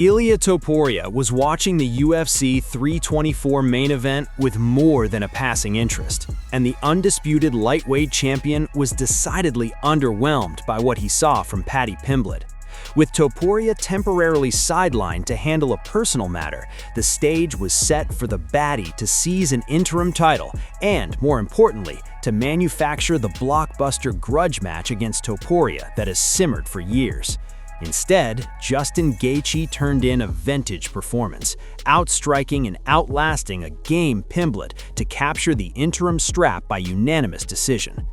Ilia Topuria was watching the UFC 324 main event with more than a passing interest, and the undisputed lightweight champion was decidedly underwhelmed by what he saw from Paddy Pimblett. With Topuria temporarily sidelined to handle a personal matter, the stage was set for the baddie to seize an interim title and, more importantly, to manufacture the blockbuster grudge match against Topuria that has simmered for years. Instead, Justin Gaethje turned in a vintage performance, outstriking and outlasting a game Pimblett to capture the interim strap by unanimous decision.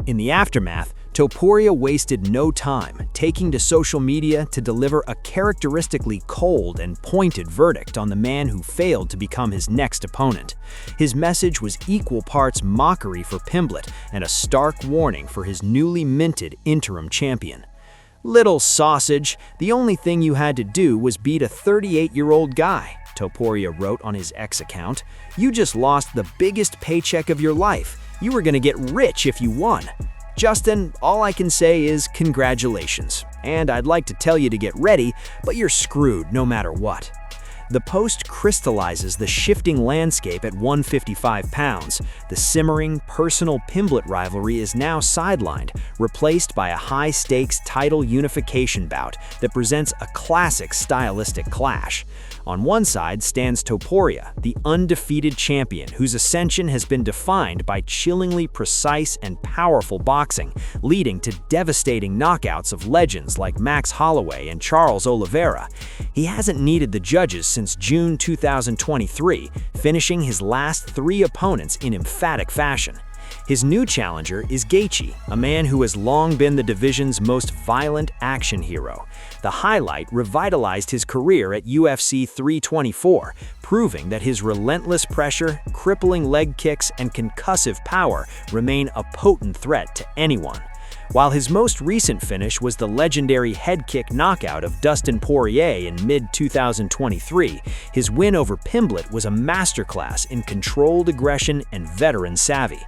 In the aftermath, Topuria wasted no time, taking to social media to deliver a characteristically cold and pointed verdict on the man who failed to become his next opponent. His message was equal parts mockery for Pimblett and a stark warning for his newly minted interim champion. "Little sausage, the only thing you had to do was beat a 38-year-old guy," Topuria wrote on his X account. "You just lost the biggest paycheck of your life. You were gonna get rich if you won. Justin, all I can say is congratulations. And I'd like to tell you to get ready, but you're screwed no matter what." The post crystallizes the shifting landscape at 155 pounds. The simmering, personal Pimblett rivalry is now sidelined, replaced by a high-stakes title unification bout that presents a classic stylistic clash. On one side stands Topuria, the undefeated champion whose ascension has been defined by chillingly precise and powerful boxing, leading to devastating knockouts of legends like Max Holloway and Charles Oliveira. He hasn't needed the judges since June 2023, finishing his last 3 opponents in emphatic fashion. His new challenger is Gaethje, a man who has long been the division's most violent action hero. The highlight revitalized his career at UFC 324, proving that his relentless pressure, crippling leg kicks, and concussive power remain a potent threat to anyone. While his most recent finish was the legendary head kick knockout of Dustin Poirier in mid-2023, his win over Pimblett was a masterclass in controlled aggression and veteran savvy.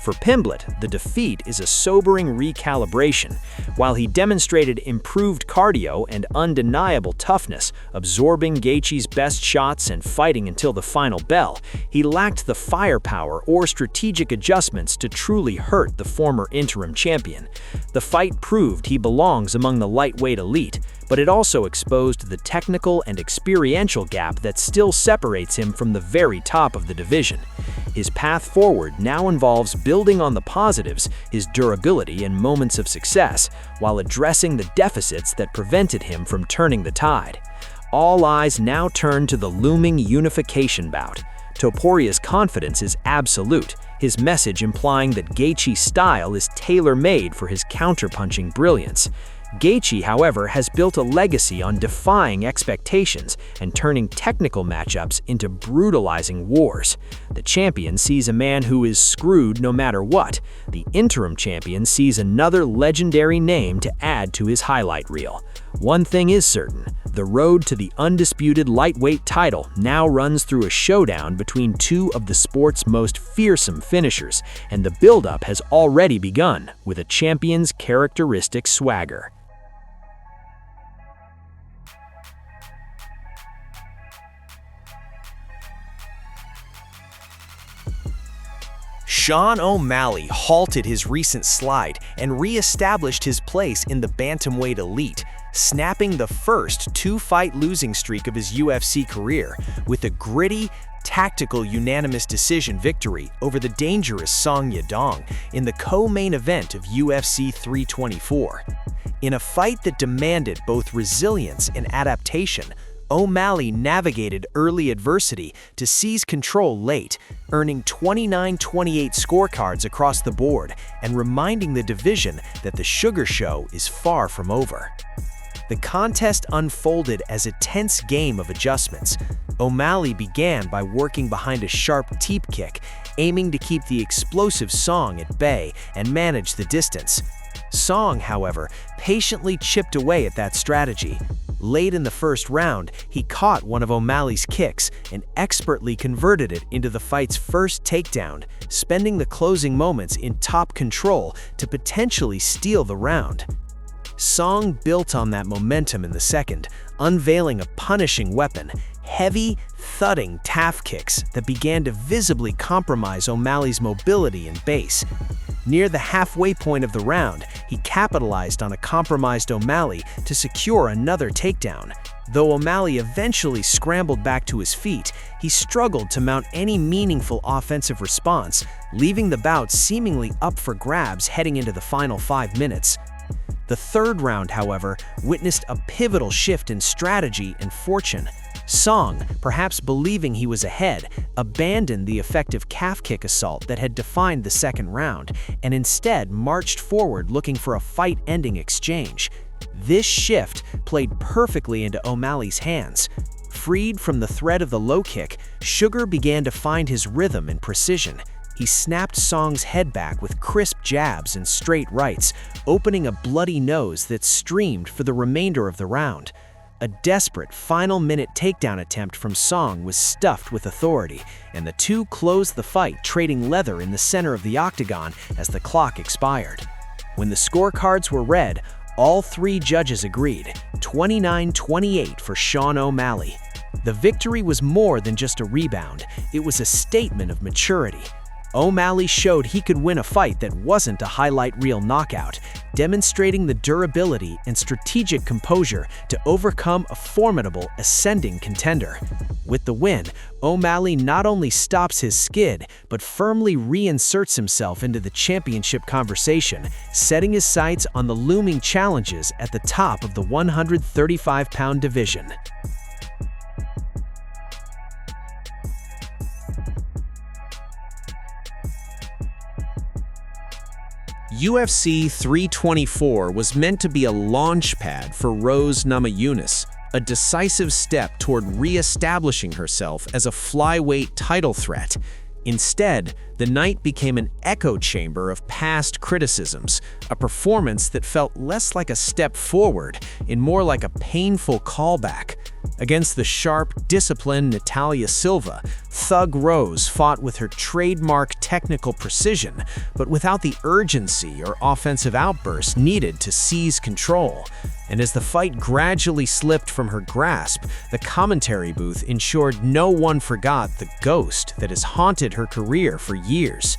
For Pimblett, the defeat is a sobering recalibration. While he demonstrated improved cardio and undeniable toughness, absorbing Gaethje's best shots and fighting until the final bell, he lacked the firepower or strategic adjustments to truly hurt the former interim champion. The fight proved he belongs among the lightweight elite, but it also exposed the technical and experiential gap that still separates him from the very top of the division. His path forward now involves building on the positives, his durability and moments of success, while addressing the deficits that prevented him from turning the tide. All eyes now turn to the looming unification bout. Topuria's confidence is absolute, his message implying that Gaethje's style is tailor-made for his counterpunching brilliance. Gaethje, however, has built a legacy on defying expectations and turning technical matchups into brutalizing wars. The champion sees a man who is screwed no matter what. The interim champion sees another legendary name to add to his highlight reel. One thing is certain, the road to the undisputed lightweight title now runs through a showdown between 2 of the sport's most fearsome finishers, and the build-up has already begun with a champion's characteristic swagger. Sean O'Malley halted his recent slide and re-established his place in the bantamweight elite, snapping the first 2-fight losing streak of his UFC career with a gritty, tactical unanimous decision victory over the dangerous Song Yadong in the co-main event of UFC 324. In a fight that demanded both resilience and adaptation, O'Malley navigated early adversity to seize control late, earning 29-28 scorecards across the board and reminding the division that the Sugar Show is far from over. The contest unfolded as a tense game of adjustments. O'Malley began by working behind a sharp teep kick, aiming to keep the explosive Song at bay and manage the distance. Song, however, patiently chipped away at that strategy. Late in the first round, he caught one of O'Malley's kicks and expertly converted it into the fight's first takedown, spending the closing moments in top control to potentially steal the round. Song built on that momentum in the second, unveiling a punishing weapon, heavy, thudding calf kicks that began to visibly compromise O'Malley's mobility and base. Near the halfway point of the round, he capitalized on a compromised O'Malley to secure another takedown. Though O'Malley eventually scrambled back to his feet, he struggled to mount any meaningful offensive response, leaving the bout seemingly up for grabs heading into the final 5 minutes. The third round, however, witnessed a pivotal shift in strategy and fortune. Song, perhaps believing he was ahead, abandoned the effective calf kick assault that had defined the second round and instead marched forward looking for a fight-ending exchange. This shift played perfectly into O'Malley's hands. Freed from the threat of the low kick, Sugar began to find his rhythm and precision. He snapped Song's head back with crisp jabs and straight rights, opening a bloody nose that streamed for the remainder of the round. A desperate final-minute takedown attempt from Song was stuffed with authority, and the two closed the fight, trading leather in the center of the octagon as the clock expired. When the scorecards were read, all three judges agreed, 29-28 for Sean O'Malley. The victory was more than just a rebound, it was a statement of maturity. O'Malley showed he could win a fight that wasn't a highlight reel knockout, demonstrating the durability and strategic composure to overcome a formidable ascending contender. With the win, O'Malley not only stops his skid, but firmly reinserts himself into the championship conversation, setting his sights on the looming challenges at the top of the 135-pound division. UFC 324 was meant to be a launchpad for Rose Namajunas, a decisive step toward re-establishing herself as a flyweight title threat. Instead, the night became an echo chamber of past criticisms, a performance that felt less like a step forward and more like a painful callback. Against the sharp, disciplined Natalia Silva, Thug Rose fought with her trademark technical precision, but without the urgency or offensive outbursts needed to seize control. And as the fight gradually slipped from her grasp, the commentary booth ensured no one forgot the ghost that has haunted her career for years.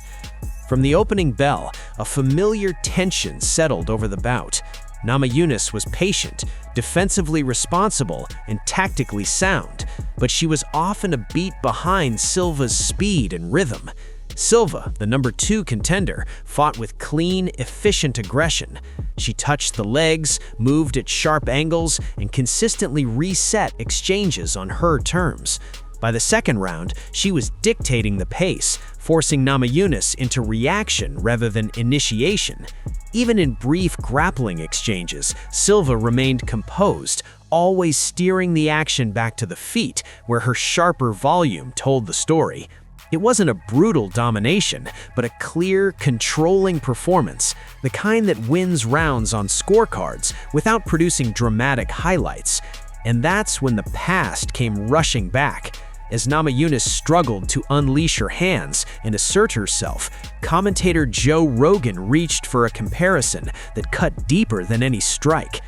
From the opening bell, a familiar tension settled over the bout. Namajunas was patient, defensively responsible, and tactically sound, but she was often a beat behind Silva's speed and rhythm. Silva, the number 2 contender, fought with clean, efficient aggression. She touched the legs, moved at sharp angles, and consistently reset exchanges on her terms. By the second round, she was dictating the pace, forcing Namajunas into reaction rather than initiation. Even in brief grappling exchanges, Silva remained composed, always steering the action back to the feet, where her sharper volume told the story. It wasn't a brutal domination, but a clear, controlling performance, the kind that wins rounds on scorecards without producing dramatic highlights. And that's when the past came rushing back. As Namajunas struggled to unleash her hands and assert herself, commentator Joe Rogan reached for a comparison that cut deeper than any strike.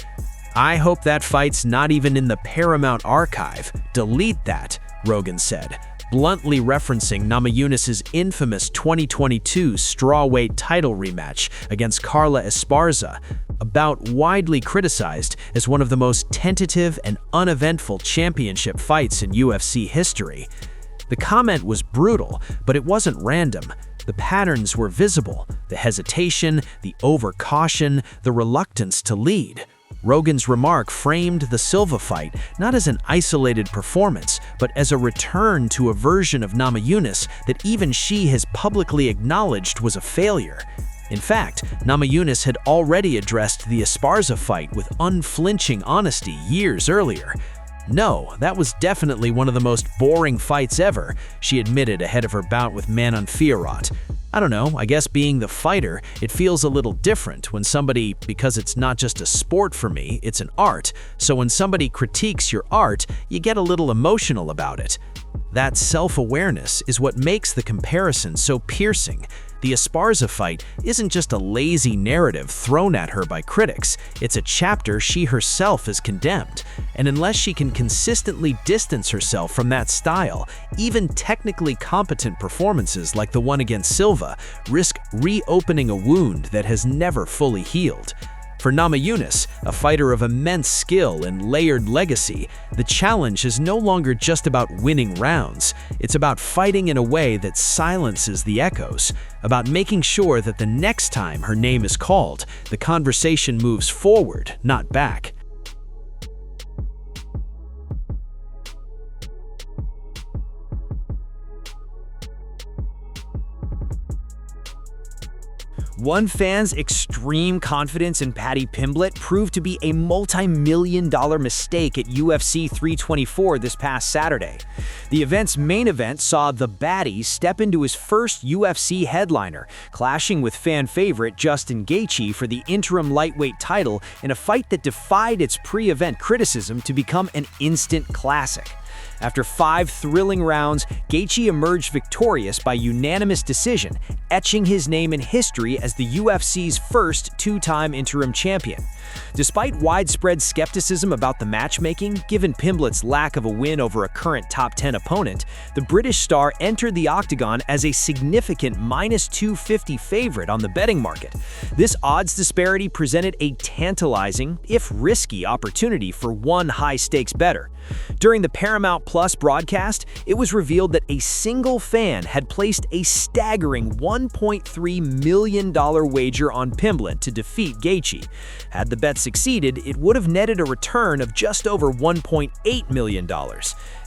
"I hope that fight's not even in the Paramount archive. Delete that," Rogan said, bluntly referencing Namajunas' infamous 2022 strawweight title rematch against Carla Esparza, a bout widely criticized as one of the most tentative and uneventful championship fights in UFC history. The comment was brutal, but it wasn't random. The patterns were visible: the hesitation, the overcaution, the reluctance to lead. Rogan's remark framed the Silva fight not as an isolated performance, but as a return to a version of Namajunas that even she has publicly acknowledged was a failure. In fact, Namajunas had already addressed the Esparza fight with unflinching honesty years earlier. "No, that was definitely one of the most boring fights ever," she admitted ahead of her bout with Manon Fiorot. "I don't know, I guess being the fighter, it feels a little different when somebody, because it's not just a sport for me, it's an art, so when somebody critiques your art, you get a little emotional about it." That self-awareness is what makes the comparison so piercing. The Esparza fight isn't just a lazy narrative thrown at her by critics, it's a chapter she herself has condemned. And unless she can consistently distance herself from that style, even technically competent performances like the one against Silva risk reopening a wound that has never fully healed. For Namajunas, a fighter of immense skill and layered legacy, the challenge is no longer just about winning rounds. It's about fighting in a way that silences the echoes, about making sure that the next time her name is called, the conversation moves forward, not back. One fan's extreme confidence in Paddy Pimblett proved to be a multi-million-dollar mistake at UFC 324 this past Saturday. The event's main event saw the Baddie step into his first UFC headliner, clashing with fan favorite Justin Gaethje for the interim lightweight title in a fight that defied its pre-event criticism to become an instant classic. After 5 thrilling rounds, Gaethje emerged victorious by unanimous decision, etching his name in history as the UFC's first 2-time interim champion. Despite widespread skepticism about the matchmaking, given Pimblett's lack of a win over a current top 10 opponent, the British star entered the octagon as a significant -250 favorite on the betting market. This odds disparity presented a tantalizing, if risky, opportunity for one high-stakes bettor. During the Paramount Plus broadcast, it was revealed that a single fan had placed a staggering $1.3 million wager on Pimblett to defeat Gaethje. Had the bet succeeded, it would have netted a return of just over $1.8 million.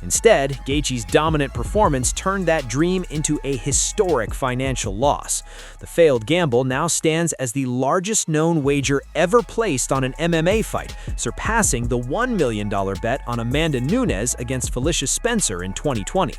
Instead, Gaethje's dominant performance turned that dream into a historic financial loss. The failed gamble now stands as the largest known wager ever placed on an MMA fight, surpassing the $1 million bet on Amanda Nunes against Felicia Spencer in 2020.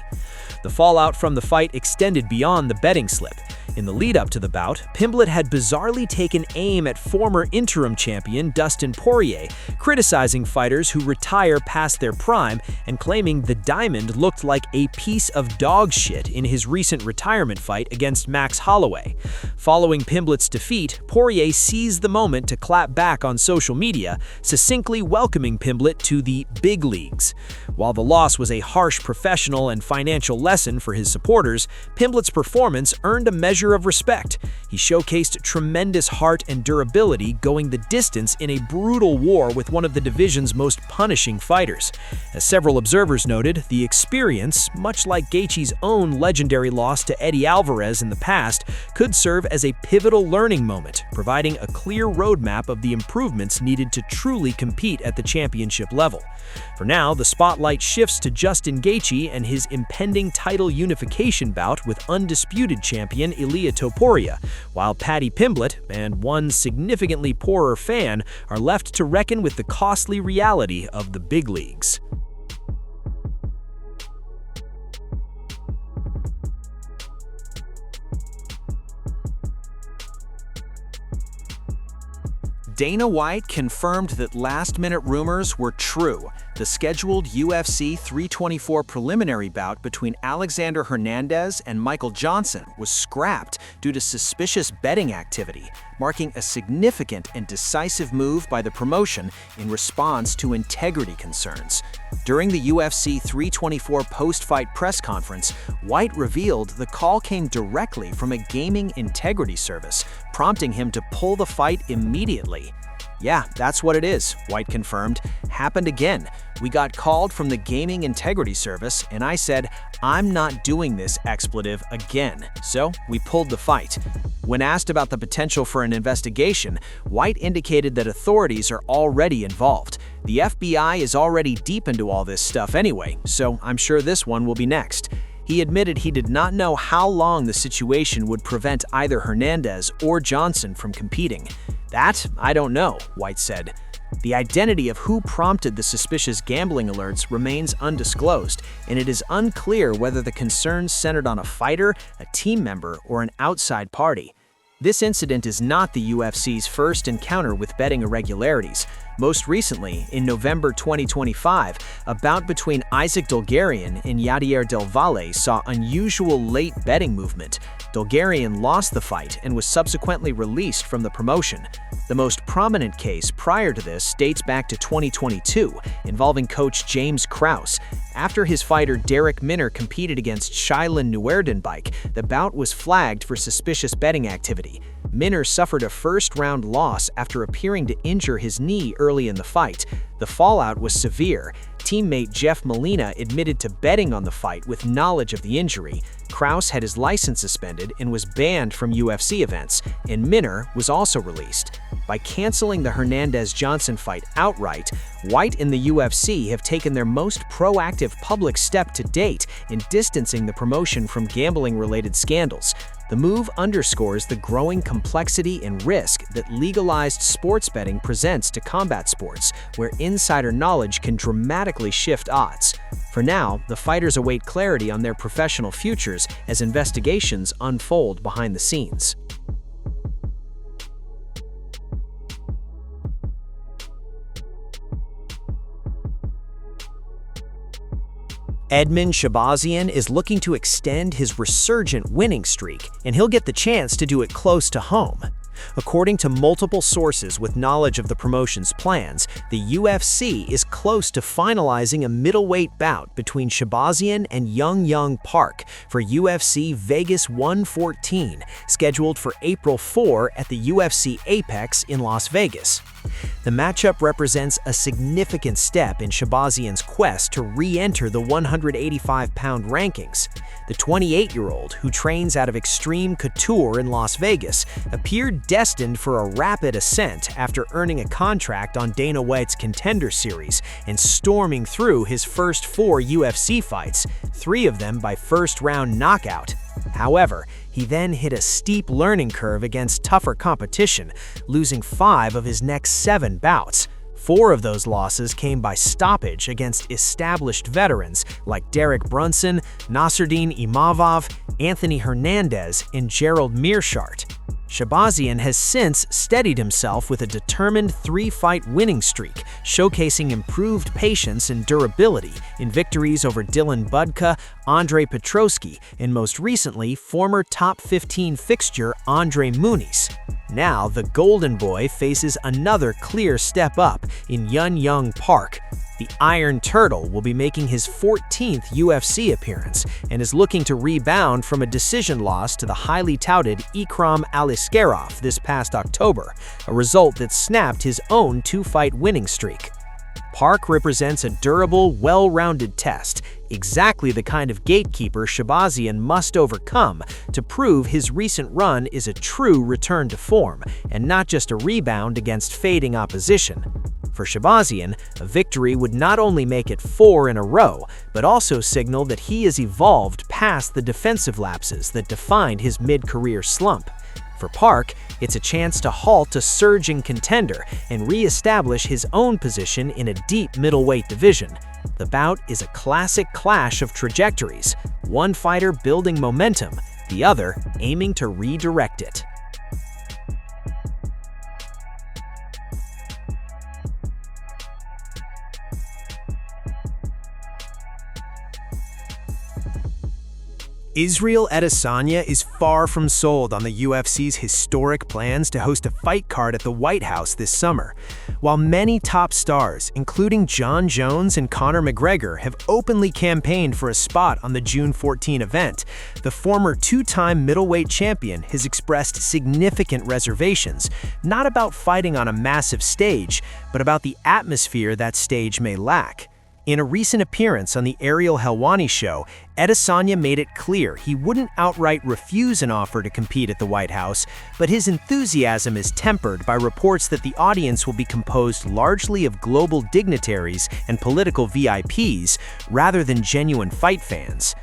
The fallout from the fight extended beyond the betting slip. In the lead-up to the bout, Pimblett had bizarrely taken aim at former interim champion Dustin Poirier, criticizing fighters who retire past their prime and claiming the Diamond looked like a piece of dog shit in his recent retirement fight against Max Holloway. Following Pimblett's defeat, Poirier seized the moment to clap back on social media, succinctly welcoming Pimblett to the big leagues. While the loss was a harsh professional and financial lesson for his supporters, Pimblett's performance earned a measure of respect. He showcased tremendous heart and durability, going the distance in a brutal war with one of the division's most punishing fighters. As several observers noted, the experience, much like Gaethje's own legendary loss to Eddie Alvarez in the past, could serve as a pivotal learning moment, providing a clear roadmap of the improvements needed to truly compete at the championship level. For now, the spotlight shifts to Justin Gaethje and his impending title unification bout with undisputed champion Ilia Topuria, while Paddy Pimblett and one significantly poorer fan are left to reckon with the costly reality of the big leagues. Dana White confirmed that last-minute rumors were true. The scheduled UFC 324 preliminary bout between Alexander Hernandez and Michael Johnson was scrapped due to suspicious betting activity, marking a significant and decisive move by the promotion in response to integrity concerns. During the UFC 324 post-fight press conference, White revealed the call came directly from a gaming integrity service, prompting him to pull the fight immediately. "Yeah, that's what it is," White confirmed. "Happened again. We got called from the Gaming Integrity Service, and I said, I'm not doing this expletive again. So we pulled the fight." When asked about the potential for an investigation, White indicated that authorities are already involved. The FBI is already deep into all this stuff anyway, so I'm sure this one will be next. He admitted he did not know how long the situation would prevent either Hernandez or Johnson from competing. "That, I don't know," White said. The identity of who prompted the suspicious gambling alerts remains undisclosed, and it is unclear whether the concerns centered on a fighter, a team member, or an outside party. This incident is not the UFC's first encounter with betting irregularities. Most recently, in November 2025, a bout between Isaac Dulgarian and Yadier Del Valle saw unusual late betting movement. Dulgarian lost the fight and was subsequently released from the promotion. The most prominent case prior to this dates back to 2022, involving coach James Krause. After his fighter Derek Minner competed against Shilan Nuerdenbike, the bout was flagged for suspicious betting activity. Minner suffered a first-round loss after appearing to injure his knee early in the fight. The fallout was severe. Teammate Jeff Molina admitted to betting on the fight with knowledge of the injury. Krause had his license suspended and was banned from UFC events, and Minner was also released. By canceling the Hernandez-Johnson fight outright, White and the UFC have taken their most proactive public step to date in distancing the promotion from gambling-related scandals. The move underscores the growing complexity and risk that legalized sports betting presents to combat sports, where insider knowledge can dramatically shift odds. For now, the fighters await clarity on their professional futures as investigations unfold behind the scenes. Edmen Shahbazyan is looking to extend his resurgent winning streak, and he'll get the chance to do it close to home. According to multiple sources with knowledge of the promotion's plans, the UFC is close to finalizing a middleweight bout between Shahbazyan and Young Park for UFC Vegas 114, scheduled for April 4 at the UFC Apex in Las Vegas. The matchup represents a significant step in Shahbazyan's quest to re-enter the 185-pound rankings. The 28-year-old, who trains out of Extreme Couture in Las Vegas, appeared destined for a rapid ascent after earning a contract on Dana White's Contender Series and storming through his first 4 UFC fights, 3 of them by first-round knockout. However, he then hit a steep learning curve against tougher competition, losing 5 of his next 7 bouts. 4 of those losses came by stoppage against established veterans like Derek Brunson, Nasruddin Imavov, Anthony Hernandez, and Gerald Meerschaert. Shahbazyan has since steadied himself with a determined 3-fight winning streak, showcasing improved patience and durability in victories over Dylan Budka, Andre Petroski, and most recently, former top 15 fixture Andre Muniz. Now, the Golden Boy faces another clear step up in Young Park. The Iron Turtle will be making his 14th UFC appearance and is looking to rebound from a decision loss to the highly touted Ikram Aliskerov this past October, a result that snapped his own 2-fight winning streak. Park represents a durable, well-rounded test, exactly the kind of gatekeeper Shahbazyan must overcome to prove his recent run is a true return to form and not just a rebound against fading opposition. For Shahbazyan, a victory would not only make it 4 in a row, but also signal that he has evolved past the defensive lapses that defined his mid-career slump. For Park, it's a chance to halt a surging contender and re-establish his own position in a deep middleweight division. The bout is a classic clash of trajectories, one fighter building momentum, the other aiming to redirect it. Israel Adesanya is far from sold on the UFC's historic plans to host a fight card at the White House this summer. While many top stars, including Jon Jones and Conor McGregor, have openly campaigned for a spot on the June 14 event, the former 2-time middleweight champion has expressed significant reservations, not about fighting on a massive stage, but about the atmosphere that stage may lack. In a recent appearance on the Ariel Helwani show, Adesanya made it clear he wouldn't outright refuse an offer to compete at the White House, but his enthusiasm is tempered by reports that the audience will be composed largely of global dignitaries and political VIPs rather than genuine fight fans.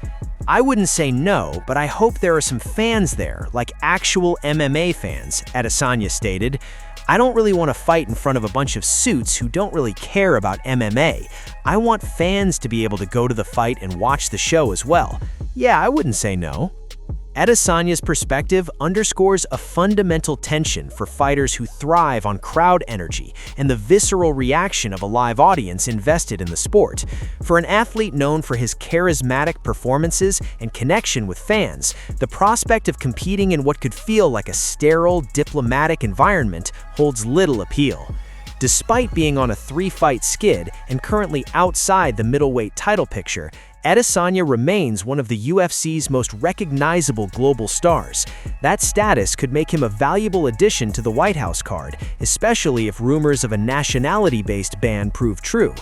I wouldn't say no, but I hope there are some fans there, like actual MMA fans, Adesanya stated. I don't really want to fight in front of a bunch of suits who don't really care about MMA. I want fans to be able to go to the fight and watch the show as well. Yeah, I wouldn't say no. Adesanya's perspective underscores a fundamental tension for fighters who thrive on crowd energy and the visceral reaction of a live audience invested in the sport. For an athlete known for his charismatic performances and connection with fans, the prospect of competing in what could feel like a sterile, diplomatic environment holds little appeal. Despite being on a 3-fight skid and currently outside the middleweight title picture, Adesanya remains one of the UFC's most recognizable global stars. That status could make him a valuable addition to the White House card, especially if rumors of a nationality-based ban prove true.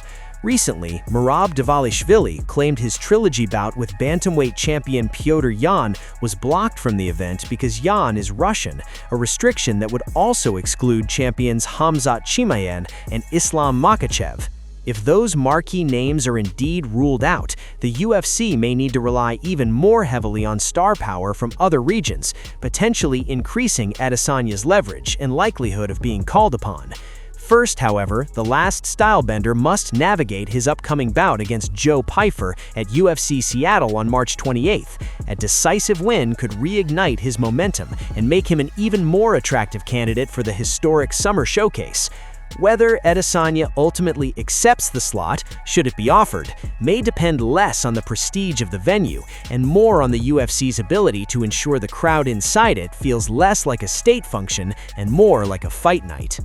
Recently, Merab Dvalishvili claimed his trilogy bout with bantamweight champion Petr Yan was blocked from the event because Yan is Russian, a restriction that would also exclude champions Khamzat Chimaev and Islam Makhachev. If those marquee names are indeed ruled out, the UFC may need to rely even more heavily on star power from other regions, potentially increasing Adesanya's leverage and likelihood of being called upon. First, however, the last stylebender must navigate his upcoming bout against Joe Pyfer at UFC Seattle on March 28th. A decisive win could reignite his momentum and make him an even more attractive candidate for the historic Summer Showcase. Whether Adesanya ultimately accepts the slot, should it be offered, may depend less on the prestige of the venue and more on the UFC's ability to ensure the crowd inside it feels less like a state function and more like a fight night.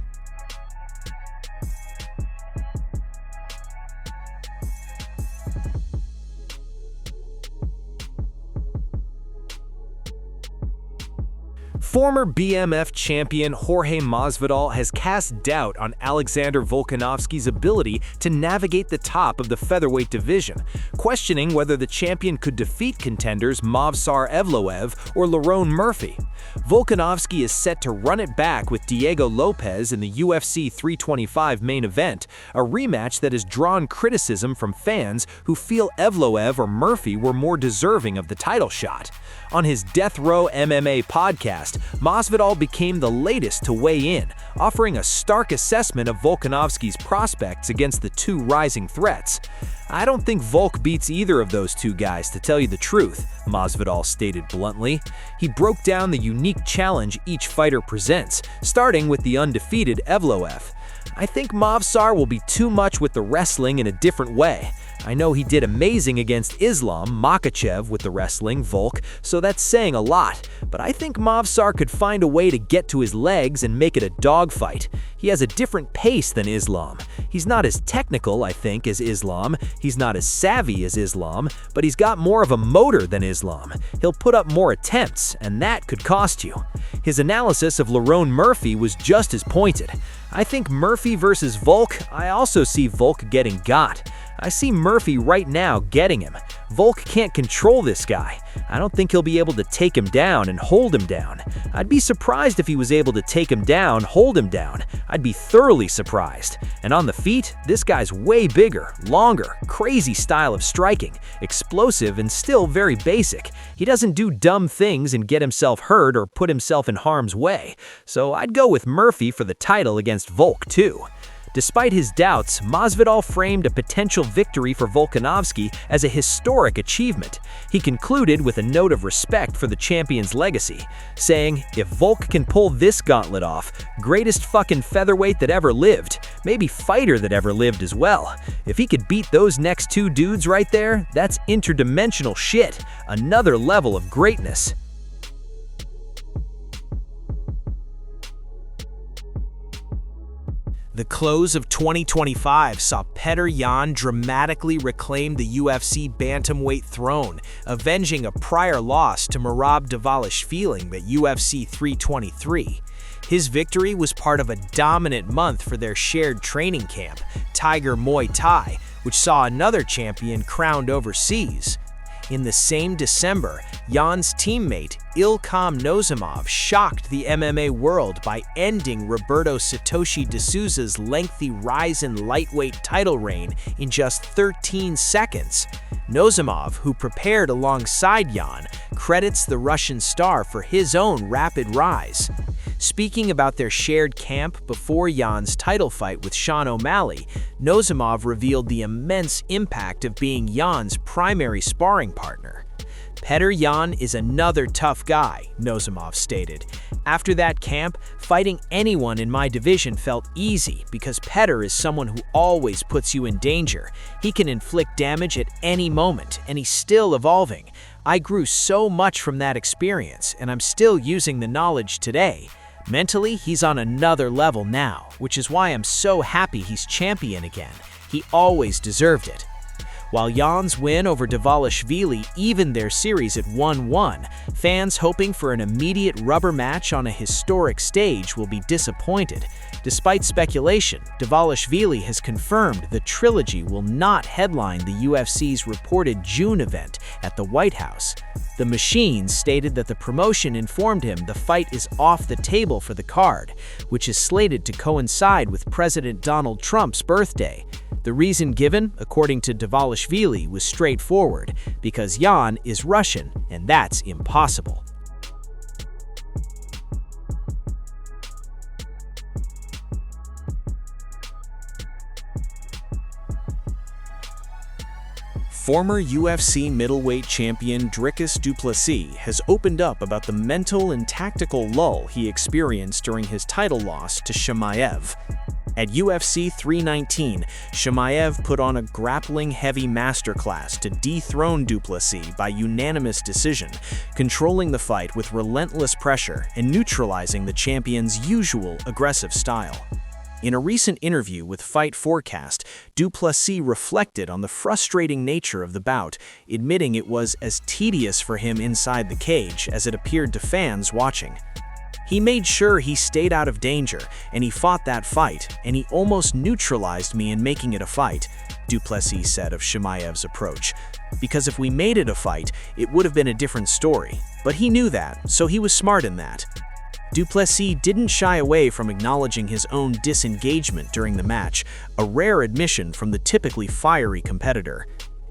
Former BMF champion Jorge Masvidal has cast doubt on Alexander Volkanovski's ability to navigate the top of the featherweight division, questioning whether the champion could defeat contenders Movsar Evloev or Lerone Murphy. Volkanovski is set to run it back with Diego Lopez in the UFC 325 main event, a rematch that has drawn criticism from fans who feel Evloev or Murphy were more deserving of the title shot. On his Death Row MMA podcast, Masvidal became the latest to weigh in, offering a stark assessment of Volkanovski's prospects against the two rising threats. "I don't think Volk beats either of those two guys, to tell you the truth," Masvidal stated bluntly. He broke down the unique challenge each fighter presents, starting with the undefeated Evloev. "I think Movsar will be too much with the wrestling in a different way. I know he did amazing against Islam Makhachev with the wrestling, Volk, so that's saying a lot. But I think Movsar could find a way to get to his legs and make it a dogfight. He has a different pace than Islam. He's not as technical, I think, as Islam. He's not as savvy as Islam, but he's got more of a motor than Islam. He'll put up more attempts, and that could cost you." His analysis of Lerone Murphy was just as pointed. "I think Murphy versus Volk, I also see Volk getting got. I see Murphy right now getting him. Volk can't control this guy. I don't think he'll be able to take him down and hold him down. I'd be surprised if he was able to take him down, hold him down. I'd be thoroughly surprised. And on the feet, this guy's way bigger, longer, crazy style of striking, explosive and still very basic. He doesn't do dumb things and get himself hurt or put himself in harm's way. So I'd go with Murphy for the title against Volk too." Despite his doubts, Masvidal framed a potential victory for Volkanovski as a historic achievement. He concluded with a note of respect for the champion's legacy, saying, "If Volk can pull this gauntlet off, greatest fucking featherweight that ever lived, maybe fighter that ever lived as well. If he could beat those next two dudes right there, that's interdimensional shit, another level of greatness." The close of 2025 saw Petr Yan dramatically reclaim the UFC bantamweight throne, avenging a prior loss to Merab Dvalishvili at UFC 323. His victory was part of a dominant month for their shared training camp, Tiger Muay Thai, which saw another champion crowned overseas. In the same December, Yan's teammate Ilkham Nozimov shocked the MMA world by ending Roberto Satoshi D'Souza's lengthy Rizin lightweight title reign in just 13 seconds. Nozimov, who prepared alongside Yan, credits the Russian star for his own rapid rise. Speaking about their shared camp before Yan's title fight with Sean O'Malley, Nozimov revealed the immense impact of being Yan's primary sparring partner. "Petr Yan is another tough guy," Nozimov stated. "After that camp, fighting anyone in my division felt easy because Petr is someone who always puts you in danger. He can inflict damage at any moment, and he's still evolving. I grew so much from that experience, and I'm still using the knowledge today. Mentally, he's on another level now, which is why I'm so happy he's champion again. He always deserved it." While Yan's win over Dvalishvili evened their series at 1-1, fans hoping for an immediate rubber match on a historic stage will be disappointed. Despite speculation, Dvalishvili has confirmed the trilogy will not headline the UFC's reported June event at the White House. The Machine stated that the promotion informed him the fight is off the table for the card, which is slated to coincide with President Donald Trump's birthday. The reason given, according to Dvalishvili, was straightforward, because Yan is Russian, and that's impossible. Former UFC middleweight champion Dricus du Plessis has opened up about the mental and tactical lull he experienced during his title loss to Chimaev. At UFC 319, Chimaev put on a grappling-heavy masterclass to dethrone du Plessis by unanimous decision, controlling the fight with relentless pressure and neutralizing the champion's usual aggressive style. In a recent interview with Fight Forecast, du Plessis reflected on the frustrating nature of the bout, admitting it was as tedious for him inside the cage as it appeared to fans watching. "He made sure he stayed out of danger, and he fought that fight, and he almost neutralized me in making it a fight," du Plessis said of Chimaev's approach. "Because if we made it a fight, it would have been a different story. But he knew that, so he was smart in that." Du Plessis didn't shy away from acknowledging his own disengagement during the match, a rare admission from the typically fiery competitor.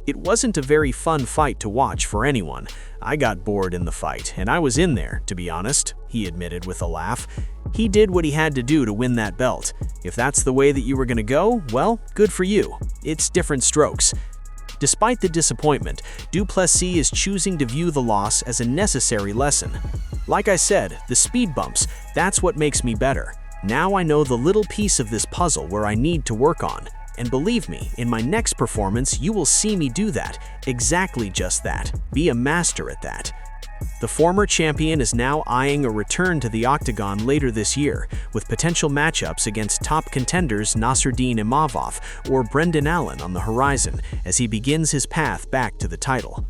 "It wasn't a very fun fight to watch for anyone. I got bored in the fight, and I was in there, to be honest," he admitted with a laugh. "He did what he had to do to win that belt. If that's the way that you were going to go, well, good for you. It's different strokes." Despite the disappointment, du Plessis is choosing to view the loss as a necessary lesson. "Like I said, the speed bumps, that's what makes me better. Now I know the little piece of this puzzle where I need to work on. And believe me, in my next performance, you will see me do that, exactly just that, be a master at that." The former champion is now eyeing a return to the octagon later this year, with potential matchups against top contenders Nasruddin Imavov or Brendan Allen on the horizon as he begins his path back to the title.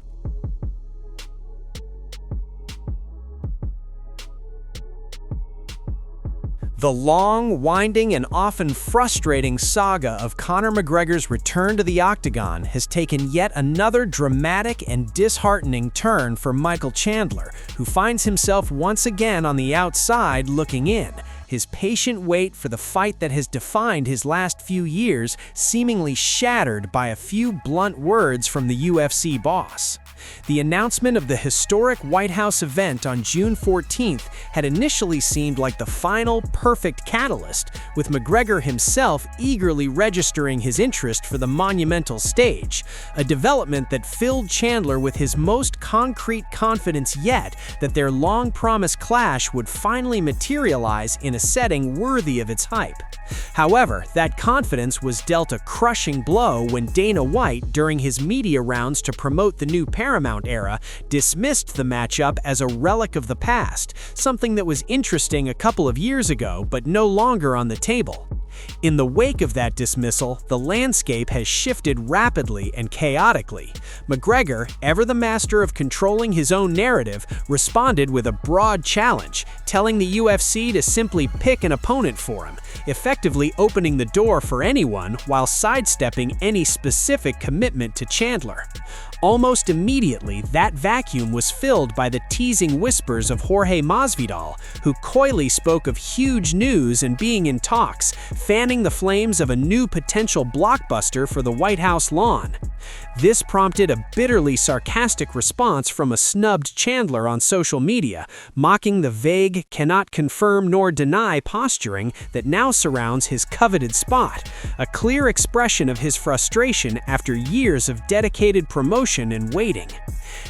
The long, winding, and often frustrating saga of Conor McGregor's return to the octagon has taken yet another dramatic and disheartening turn for Michael Chandler, who finds himself once again on the outside looking in, his patient wait for the fight that has defined his last few years seemingly shattered by a few blunt words from the UFC boss. The announcement of the historic White House event on June 14th had initially seemed like the final perfect catalyst, with McGregor himself eagerly registering his interest for the monumental stage, a development that filled Chandler with his most concrete confidence yet that their long-promised clash would finally materialize in a setting worthy of its hype. However, that confidence was dealt a crushing blow when Dana White, during his media rounds to promote the new Paramount era, dismissed the matchup as a relic of the past, something that was interesting a couple of years ago but no longer on the table. In the wake of that dismissal, the landscape has shifted rapidly and chaotically. McGregor, ever the master of controlling his own narrative, responded with a broad challenge, telling the UFC to simply pick an opponent for him, effectively opening the door for anyone while sidestepping any specific commitment to Chandler. Almost immediately, that vacuum was filled by the teasing whispers of Jorge Masvidal, who coyly spoke of huge news and being in talks, fanning the flames of a new potential blockbuster for the White House lawn. This prompted a bitterly sarcastic response from a snubbed Chandler on social media, mocking the vague, cannot confirm nor deny posturing that now surrounds his coveted spot, a clear expression of his frustration after years of dedicated promotion emotion and waiting.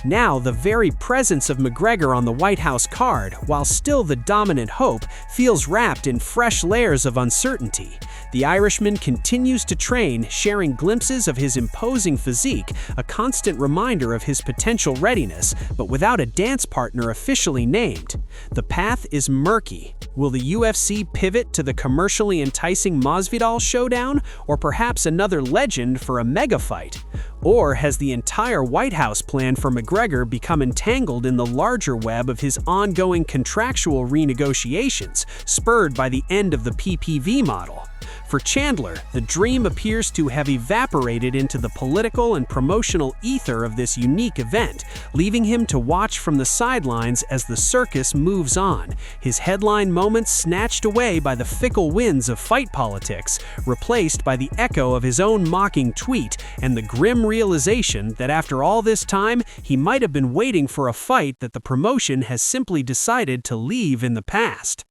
Now, the very presence of McGregor on the White House card, while still the dominant hope, feels wrapped in fresh layers of uncertainty. The Irishman continues to train, sharing glimpses of his imposing physique, a constant reminder of his potential readiness, but without a dance partner officially named. The path is murky. Will the UFC pivot to the commercially enticing Masvidal showdown, or perhaps another legend for a mega fight? Or has the entire White House plan for McGregor become entangled in the larger web of his ongoing contractual renegotiations, spurred by the end of the PPV model? For Chandler, the dream appears to have evaporated into the political and promotional ether of this unique event, leaving him to watch from the sidelines as the circus moves on, his headline moments snatched away by the fickle winds of fight politics, replaced by the echo of his own mocking tweet and the grim realization that after all this time, he might have been waiting for a fight that the promotion has simply decided to leave in the past.